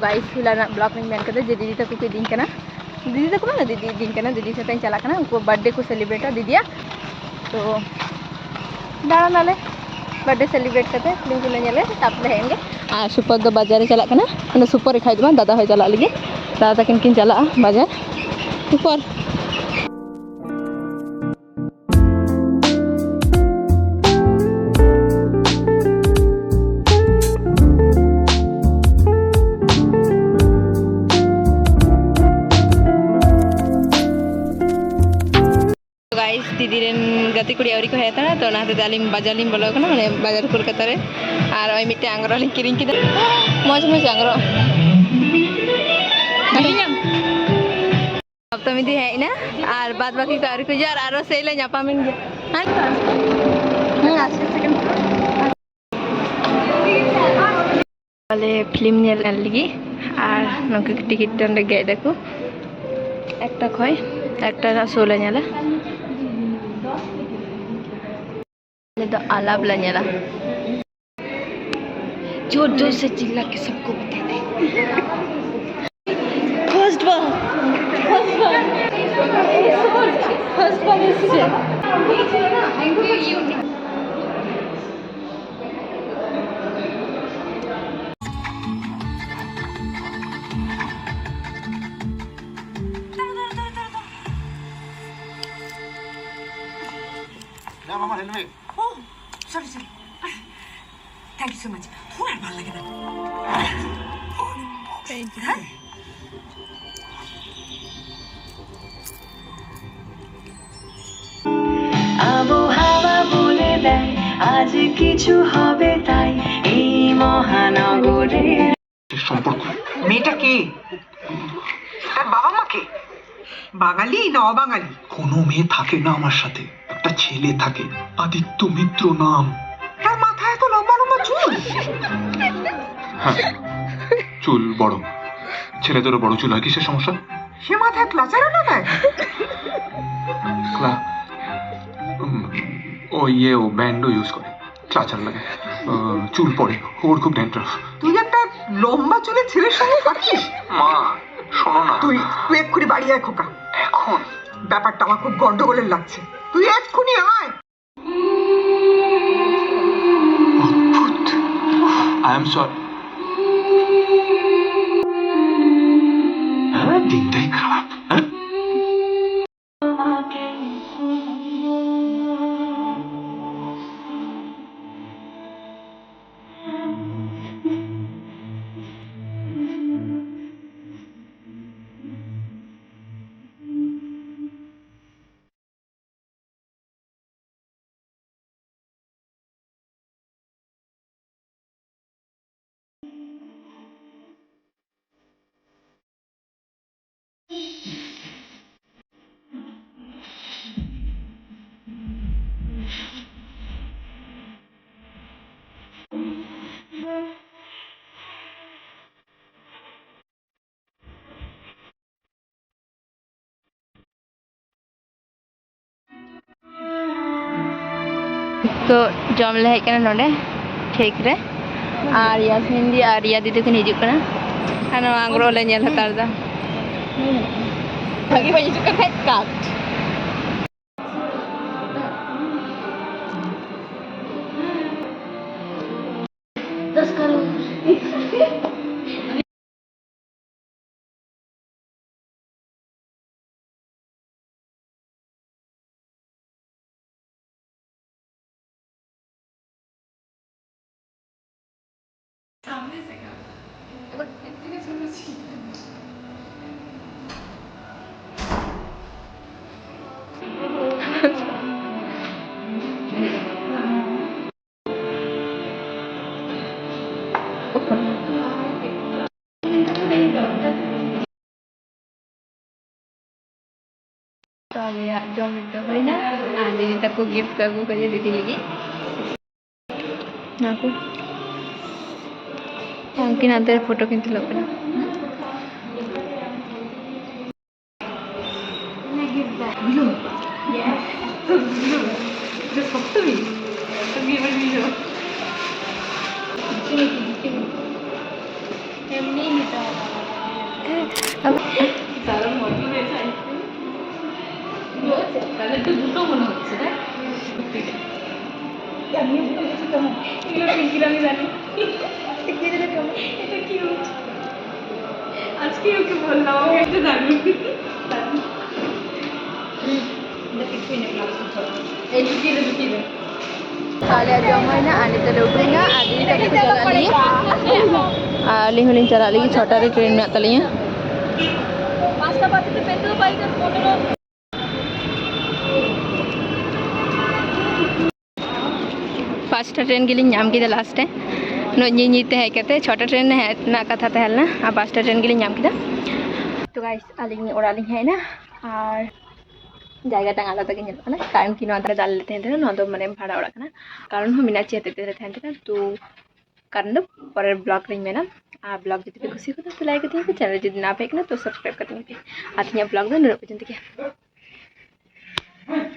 Guys हुलाना blog में main करते जे दीदी तक को दिन करना दीदी तक ना दीदी दिन करना दीदी से तई चला करना उनको बर्थडे को सेलिब्रेट दीदिया तो दाड़ा नाले बर्थडे सेलिब्रेट करते फिल्म को लेने तापले हेंगे आ सुपर दो बाजार चला करना अने सुपर खाई दमा दादा है चला लगे दादा तक किन चला बाजार सुपर दीदी गति कुड़ी आवरी को हेता तो नाते दालिम बाजालिम बोलो कना माने बाजार कोलकाता रे और ओइ मिटे आंग्रो लिं किरिंग किदा मज मज आंग्रो हरियाम अब तो मिदी है ना और बाद बाकी को आवरी को जार आरो सेले ᱧᱟᱯᱟᱢᱮᱱ गे हां आसे सेकंड वाले फिल्म नेल लगी और नोके टिकट टंडे गे देखो एकटा खय एकटा सोले नेला तो आलाप लनेला जोर जोर से चिल्ला के सबको बता दे फर्स्ट वन ना मामा helmet Sorry. Thank you so much. Who are you looking at? Thank you. আবহাওয়া বলে দেয় আজ কিছু হবে তাই এই মহানগরে সম্পর্ক মেয়েটা কে তার বাবা মা কে বাঙালি না অবাঙালি কোনো মেয়ে থাকে না আমার সাথে একটা ছেলে থাকে আদিত্য মিত্র নাম তার মাথায় তো লম্বা লম্বা চুল হ্যাঁ চুল বড় ছেলেদেরও বড় চুল হয় কিসের সমস্যা সে মাথায় ক্লাচারও লাগায় ও ও ব্যান্ডও ইউজ করে ক্লাচার লাগে চুল পড়ে ওর খুব ড্যান্ড্রাফ তুই একটা লম্বা চুলের ছেলের সঙ্গে থাকিস মা শোনো না তুই এক্ষুনি বাড়ি আয় খোকা এখন ব্যাপারটা আমার খুব গন্ডগোলের লাগছে তুই এক্ষুনি আয় অদ্ভুত আই এম সরি দিনটাই খারাপ হ্যাঁ तो जम ले हेकना नोडे ठीक रे और यास्मीन दी और रिया दीदी किन हिजुक कना खाना आंग्रो ले नेल हतार दा भागी बजे हिजुक का काट दस करो सामने से का अगर इतने सुंदर चीज तो अभी जो मिनट हुई ना दीदी तक को गिफ्ट करबो करे दीदी लगी नाको अंकिन अंदर फोटो किंतु लोकना बिलो यस तो below just talk to me give a video एमनी ही था তো দুটো মনে হচ্ছে না আমি বলেছি কেমন এগুলো পিঙ্কির আমি জানি এটা কিউট আজকে ওকে বললাম আমি একটা দারুণ এই দুটি ताले आज जमा ना आने तले उठे ना आदि तक चला लिए आली होली चला ली 6टा रे ट्रेन में तली 5टा बाजते पेट्रोल बाइक 15 5टा ट्रेन गिली नाम की लास्ट है नो नीते है कहते 6टा ट्रेन है ना कथा तहलना आ 5टा ट्रेन गिली नाम किदा तो गाइस आली ओराली है ना और জায়গাটা আলাদা গিয়ে যেত না কারণ কি নদা জাল লেতে না নদ মানে ভাড়া ওড়া না কারণ মিনাচি হাতে থাকতে না তো কারণ পরের ব্লগ রিং में ना आ ब्लॉग যদি খুশি হতো তো লাইক দিও চ্যানেল যদি না পেক না তো সাবস্ক্রাইব করতে হবে আর ব্লগ না নতুন থেকে